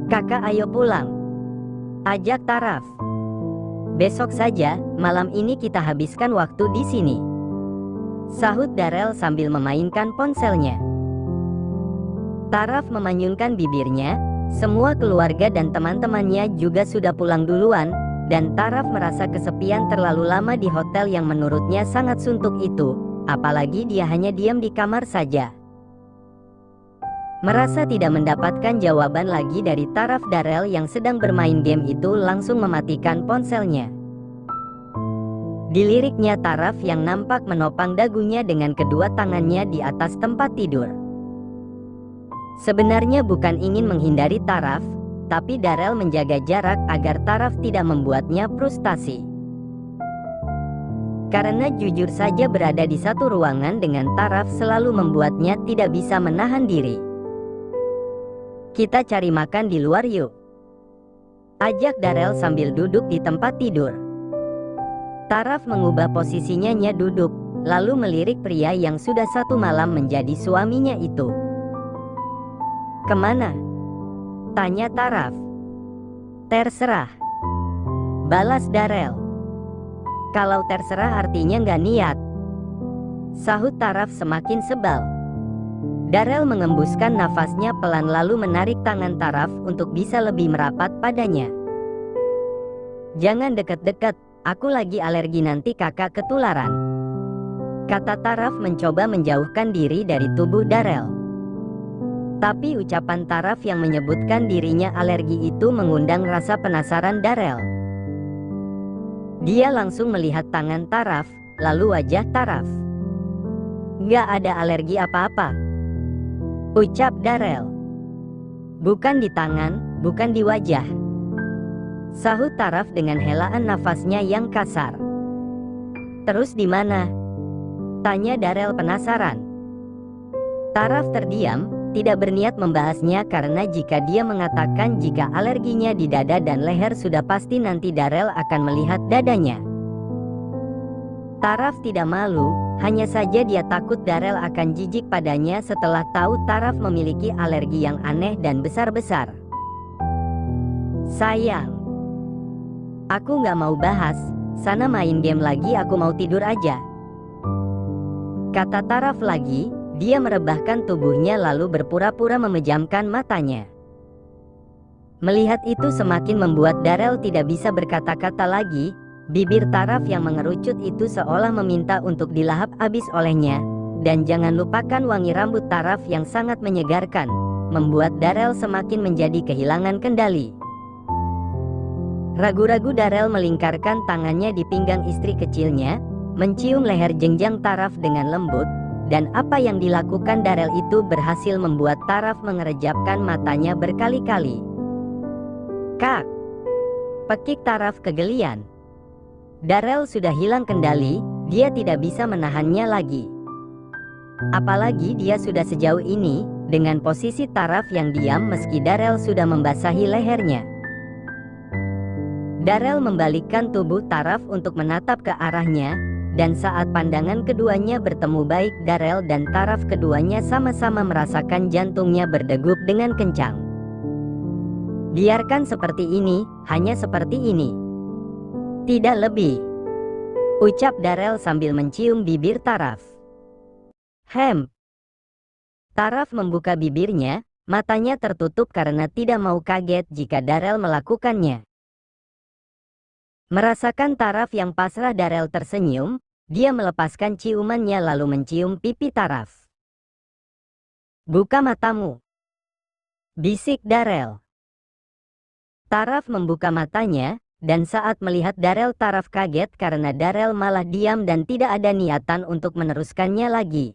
Kakak ayo pulang, ajak Taraf. Besok saja, malam ini kita habiskan waktu di sini, sahut Darel sambil memainkan ponselnya. Taraf memanyunkan bibirnya, semua keluarga dan teman-temannya juga sudah pulang duluan, dan Taraf merasa kesepian terlalu lama di hotel yang menurutnya sangat suntuk itu, apalagi dia hanya diam di kamar saja. Merasa tidak mendapatkan jawaban lagi dari Taraf, Darel yang sedang bermain game itu langsung mematikan ponselnya. Diliriknya Taraf yang nampak menopang dagunya dengan kedua tangannya di atas tempat tidur. Sebenarnya bukan ingin menghindari Taraf, tapi Darel menjaga jarak agar Taraf tidak membuatnya frustasi. Karena jujur saja berada di satu ruangan dengan Taraf selalu membuatnya tidak bisa menahan diri. Kita cari makan di luar yuk, ajak Darel sambil duduk di tempat tidur. Taraf mengubah posisinya duduk, lalu melirik pria yang sudah satu malam menjadi suaminya itu. Kemana? Tanya Taraf. Terserah, balas Darel. Kalau terserah artinya nggak niat, sahut Taraf semakin sebal. Darel mengembuskan nafasnya pelan lalu menarik tangan Taraf untuk bisa lebih merapat padanya. Jangan dekat-dekat, aku lagi alergi nanti kakak ketularan, kata Taraf mencoba menjauhkan diri dari tubuh Darel. Tapi ucapan Taraf yang menyebutkan dirinya alergi itu mengundang rasa penasaran Darel. Dia langsung melihat tangan Taraf, lalu wajah Taraf. Nggak ada alergi apa-apa, ucap Darel. Bukan di tangan, bukan di wajah, sahut Taraf dengan helaan nafasnya yang kasar. Terus di mana? Tanya Darel penasaran. Taraf terdiam, tidak berniat membahasnya karena jika dia mengatakan jika alerginya di dada dan leher sudah pasti nanti Darel akan melihat dadanya. Taraf tidak malu, hanya saja dia takut Darel akan jijik padanya setelah tahu Taraf memiliki alergi yang aneh dan besar-besar. Sayang, aku nggak mau bahas, sana main game lagi, aku mau tidur aja, kata Taraf lagi. Dia merebahkan tubuhnya lalu berpura-pura memejamkan matanya. Melihat itu semakin membuat Darel tidak bisa berkata-kata lagi. Bibir Taraf yang mengerucut itu seolah meminta untuk dilahap habis olehnya. Dan jangan lupakan wangi rambut Taraf yang sangat menyegarkan, membuat Darel semakin menjadi kehilangan kendali. Ragu-ragu Darel melingkarkan tangannya di pinggang istri kecilnya, mencium leher jenjang Taraf dengan lembut. Dan apa yang dilakukan Darel itu berhasil membuat Taraf mengerejapkan matanya berkali-kali. Kak, pekik Taraf kegelian. Darel sudah hilang kendali, dia tidak bisa menahannya lagi. Apalagi dia sudah sejauh ini, dengan posisi Taraf yang diam meski Darel sudah membasahi lehernya. Darel membalikkan tubuh Taraf untuk menatap ke arahnya. Dan saat pandangan keduanya bertemu baik Darel dan Taraf, keduanya sama-sama merasakan jantungnya berdegup dengan kencang. Biarkan seperti ini, hanya seperti ini, tidak lebih, ucap Darel sambil mencium bibir Taraf. Taraf membuka bibirnya, matanya tertutup karena tidak mau kaget jika Darel melakukannya. Merasakan Taraf yang pasrah, Darel tersenyum. Dia melepaskan ciumannya lalu mencium pipi Taraf. Buka matamu, bisik Darel. Taraf membuka matanya, dan saat melihat Darel Taraf kaget karena Darel malah diam dan tidak ada niatan untuk meneruskannya lagi.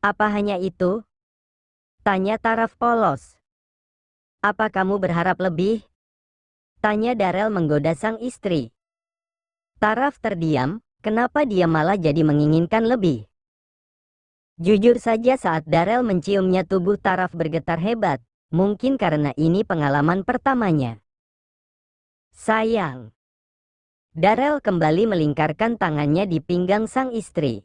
Apa hanya itu? Tanya Taraf polos. Apa kamu berharap lebih? Tanya Darel menggoda sang istri. Taraf terdiam. Kenapa dia malah jadi menginginkan lebih? Jujur saja saat Darel menciumnya tubuh Taraf bergetar hebat, mungkin karena ini pengalaman pertamanya. Sayang. Darel kembali melingkarkan tangannya di pinggang sang istri.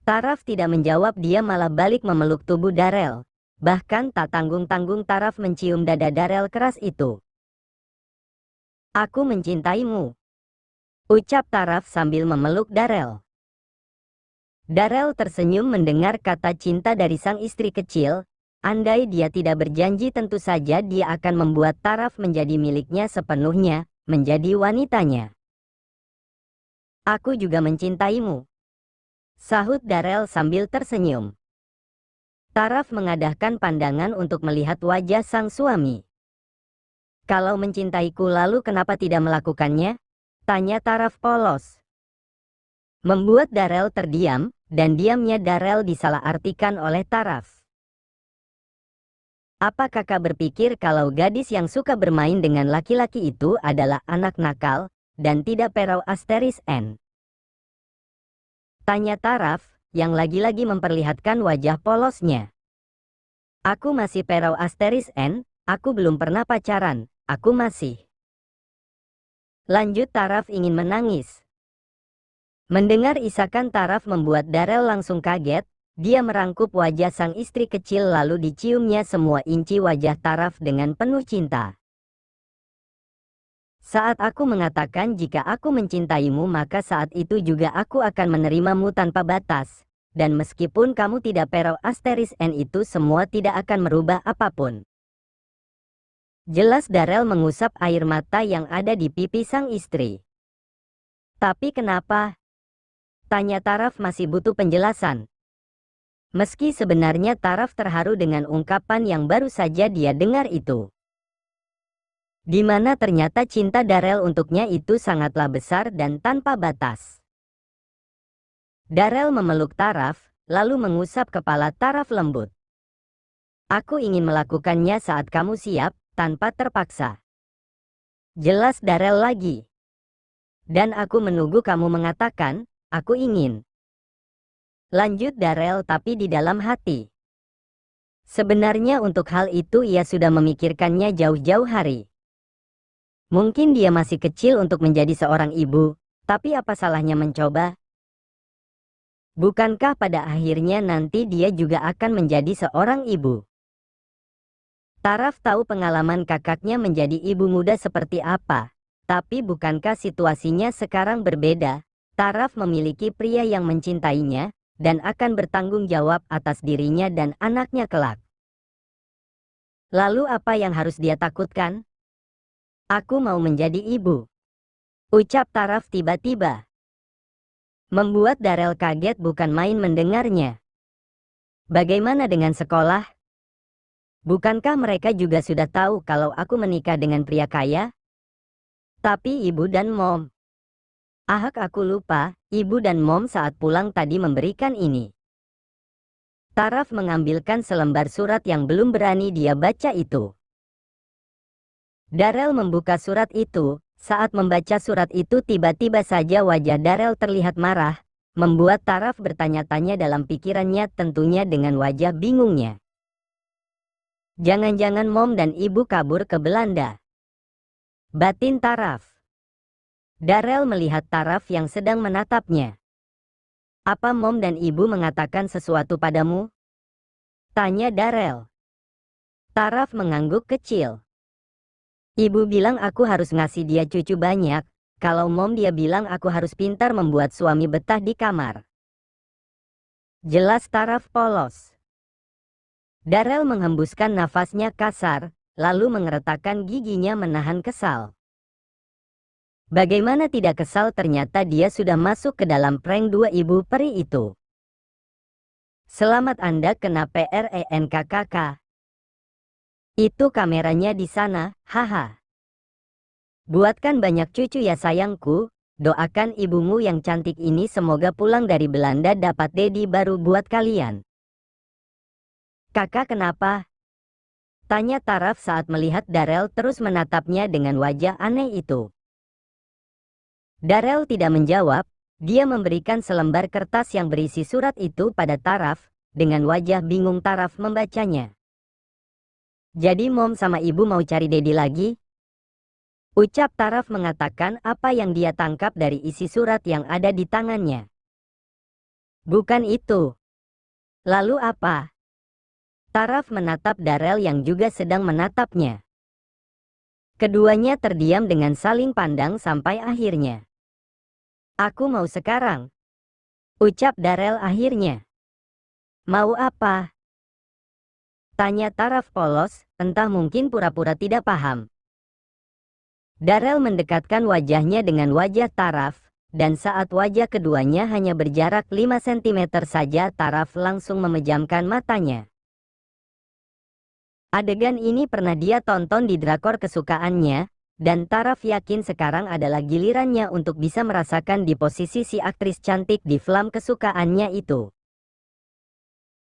Taraf tidak menjawab, dia malah balik memeluk tubuh Darel. Bahkan tak tanggung-tanggung Taraf mencium dada Darel keras itu. "Aku mencintaimu," ucap Taraf sambil memeluk Darel. Darel tersenyum mendengar kata cinta dari sang istri kecil. Andai dia tidak berjanji, tentu saja dia akan membuat Taraf menjadi miliknya sepenuhnya, menjadi wanitanya. "Aku juga mencintaimu," sahut Darel sambil tersenyum. Taraf mengadahkan pandangan untuk melihat wajah sang suami. "Kalau mencintaiku, lalu kenapa tidak melakukannya?" tanya Taraf polos. Membuat Darel terdiam, dan diamnya Darel disalahartikan oleh Taraf. "Apa kakak berpikir kalau gadis yang suka bermain dengan laki-laki itu adalah anak nakal, dan tidak perau asteris N?" tanya Taraf, yang lagi-lagi memperlihatkan wajah polosnya. "Aku masih perau asteris N, aku belum pernah pacaran, aku masih..." lanjut Taraf ingin menangis. Mendengar isakan Taraf membuat Darel langsung kaget. Dia merangkup wajah sang istri kecil lalu diciumnya semua inci wajah Taraf dengan penuh cinta. "Saat aku mengatakan jika aku mencintaimu, maka saat itu juga aku akan menerimamu tanpa batas. Dan meskipun kamu tidak perau asteris N, itu semua tidak akan merubah apapun." Jelas Darel mengusap air mata yang ada di pipi sang istri. "Tapi kenapa?" tanya Taraf masih butuh penjelasan. Meski sebenarnya Taraf terharu dengan ungkapan yang baru saja dia dengar itu. Di mana ternyata cinta Darel untuknya itu sangatlah besar dan tanpa batas. Darel memeluk Taraf, lalu mengusap kepala Taraf lembut. "Aku ingin melakukannya saat kamu siap, tanpa terpaksa," jelas Darel lagi. "Dan aku menunggu kamu mengatakan, aku ingin," lanjut Darel, tapi di dalam hati. Sebenarnya untuk hal itu ia sudah memikirkannya jauh-jauh hari. Mungkin dia masih kecil untuk menjadi seorang ibu, tapi apa salahnya mencoba? Bukankah pada akhirnya nanti dia juga akan menjadi seorang ibu? Taraf tahu pengalaman kakaknya menjadi ibu muda seperti apa, tapi bukankah situasinya sekarang berbeda? Taraf memiliki pria yang mencintainya, dan akan bertanggung jawab atas dirinya dan anaknya kelak. Lalu apa yang harus dia takutkan? "Aku mau menjadi ibu," ucap Taraf tiba-tiba. Membuat Darel kaget bukan main mendengarnya. "Bagaimana dengan sekolah? Bukankah mereka juga sudah tahu kalau aku menikah dengan pria kaya?" "Tapi ibu dan mom..." Aku lupa, ibu dan mom saat pulang tadi memberikan ini." Taraf mengambilkan selembar surat yang belum berani dia baca itu. Darel membuka surat itu. Saat membaca surat itu tiba-tiba saja wajah Darel terlihat marah, membuat Taraf bertanya-tanya dalam pikirannya, tentunya dengan wajah bingungnya. Jangan-jangan mom dan ibu kabur ke Belanda, batin Taraf. Darel melihat Taraf yang sedang menatapnya. "Apa mom dan ibu mengatakan sesuatu padamu?" tanya Darel. Taraf mengangguk kecil. "Ibu bilang aku harus ngasih dia cucu banyak. Kalau mom dia bilang aku harus pintar membuat suami betah di kamar," jelas Taraf polos. Darel menghembuskan nafasnya kasar, lalu mengertakkan giginya menahan kesal. Bagaimana tidak kesal, ternyata dia sudah masuk ke dalam prank dua ibu peri itu. "Selamat, Anda kena PRENKKK. Itu kameranya di sana, haha. Buatkan banyak cucu ya sayangku, doakan ibumu yang cantik ini semoga pulang dari Belanda dapat dedi baru buat kalian." "Kakak kenapa?" tanya Taraf saat melihat Darel terus menatapnya dengan wajah aneh itu. Darel tidak menjawab, dia memberikan selembar kertas yang berisi surat itu pada Taraf, dengan wajah bingung Taraf membacanya. "Jadi mom sama ibu mau cari dedi lagi?" ucap Taraf mengatakan apa yang dia tangkap dari isi surat yang ada di tangannya. "Bukan itu. Lalu apa?" Taraf menatap Darel yang juga sedang menatapnya. Keduanya terdiam dengan saling pandang sampai akhirnya. Aku mau sekarang, ucap Darel akhirnya. Mau apa? Tanya Taraf polos, entah mungkin pura-pura tidak paham. Darel mendekatkan wajahnya dengan wajah Taraf, dan saat wajah keduanya hanya berjarak 5 cm saja, Taraf langsung memejamkan matanya. Adegan ini pernah dia tonton di drakor kesukaannya, dan Taraf yakin sekarang adalah gilirannya untuk bisa merasakan di posisi si aktris cantik di film kesukaannya itu.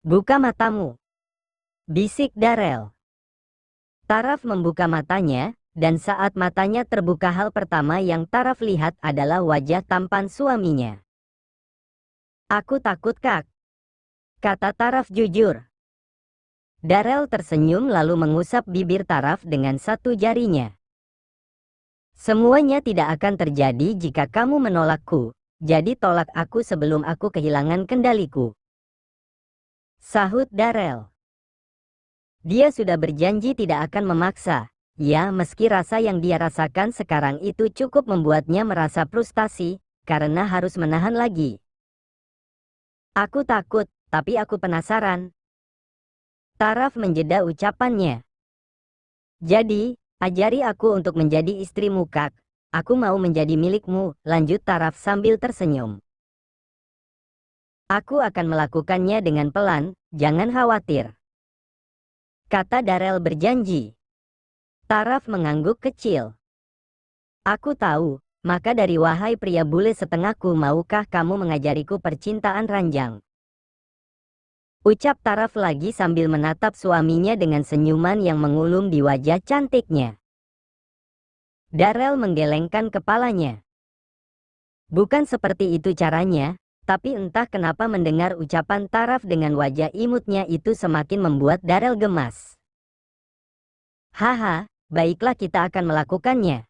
Buka matamu, bisik Darel. Taraf membuka matanya, dan saat matanya terbuka hal pertama yang Taraf lihat adalah wajah tampan suaminya. Aku takut Kak, kata Taraf jujur. Darel tersenyum lalu mengusap bibir Taraf dengan satu jarinya. Semuanya tidak akan terjadi jika kamu menolakku, jadi tolak aku sebelum aku kehilangan kendaliku, sahut Darel. Dia sudah berjanji tidak akan memaksa. Ya, meski rasa yang dia rasakan sekarang itu cukup membuatnya merasa frustasi, karena harus menahan lagi. Aku takut, tapi aku penasaran. Taraf menjeda ucapannya. Jadi, ajari aku untuk menjadi istrimu Kak. Aku mau menjadi milikmu, lanjut Taraf sambil tersenyum. Aku akan melakukannya dengan pelan, jangan khawatir, kata Darel berjanji. Taraf mengangguk kecil. Aku tahu, maka dari wahai pria bule setengahku, maukah kamu mengajariku percintaan ranjang? Ucap Taraf lagi sambil menatap suaminya dengan senyuman yang mengulum di wajah cantiknya. Darel menggelengkan kepalanya. Bukan seperti itu caranya, tapi entah kenapa mendengar ucapan Taraf dengan wajah imutnya itu semakin membuat Darel gemas. Haha, baiklah kita akan melakukannya.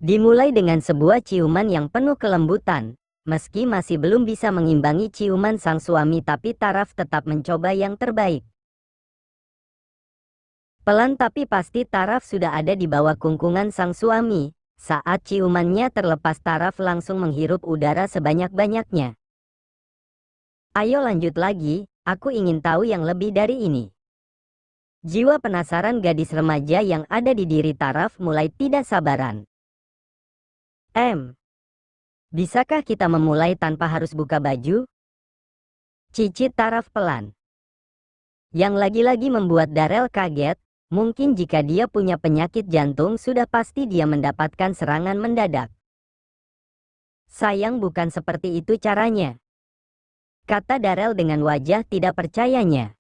Dimulai dengan sebuah ciuman yang penuh kelembutan. Meski masih belum bisa mengimbangi ciuman sang suami, tapi Taraf tetap mencoba yang terbaik. Pelan tapi pasti Taraf sudah ada di bawah kungkungan sang suami. Saat ciumannya terlepas, Taraf langsung menghirup udara sebanyak-banyaknya. Ayo lanjut lagi, aku ingin tahu yang lebih dari ini. Jiwa penasaran gadis remaja yang ada di diri Taraf mulai tidak sabaran. Bisakah kita memulai tanpa harus buka baju? Cicit Taraf pelan. Yang lagi-lagi membuat Darel kaget, mungkin jika dia punya penyakit jantung sudah pasti dia mendapatkan serangan mendadak. Sayang, bukan seperti itu caranya, kata Darel dengan wajah tidak percayanya.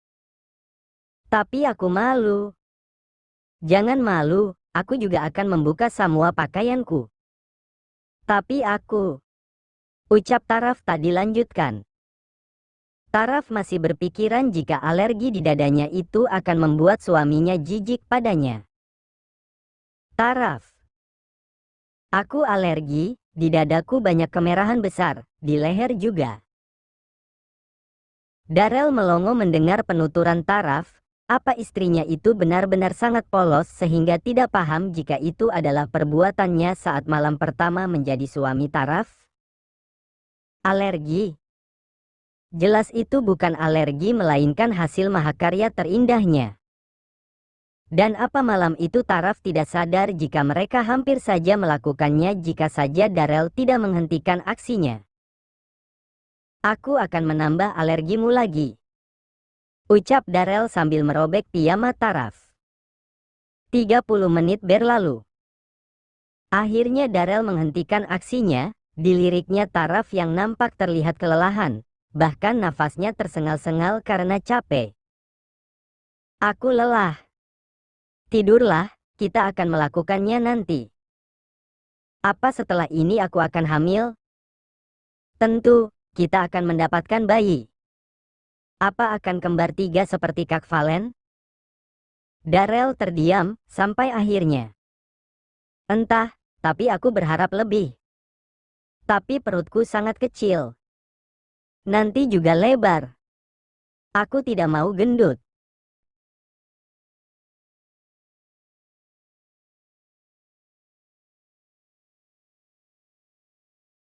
Tapi aku malu. Jangan malu, aku juga akan membuka semua pakaianku. Tapi aku, ucap Taraf tak dilanjutkan. Taraf masih berpikiran jika alergi di dadanya itu akan membuat suaminya jijik padanya. Taraf, aku alergi, di dadaku banyak kemerahan besar, di leher juga. Darel melongo mendengar penuturan Taraf. Apa istrinya itu benar-benar sangat polos sehingga tidak paham jika itu adalah perbuatannya saat malam pertama menjadi suami Taraf? Alergi? Jelas itu bukan alergi melainkan hasil mahakarya terindahnya. Dan apa malam itu Taraf tidak sadar jika mereka hampir saja melakukannya jika saja Darel tidak menghentikan aksinya. Aku akan menambah alergimu lagi, ucap Darel sambil merobek piyama Taraf. 30 menit berlalu. Akhirnya Darel menghentikan aksinya, di liriknya Taraf yang nampak terlihat kelelahan, bahkan nafasnya tersengal-sengal karena capek. Aku lelah. Tidurlah, kita akan melakukannya nanti. Apa setelah ini aku akan hamil? Tentu, kita akan mendapatkan bayi. Apa akan kembar 3 seperti Kak Valen? Darel terdiam, sampai akhirnya. Entah, tapi aku berharap lebih. Tapi perutku sangat kecil. Nanti juga lebar. Aku tidak mau gendut.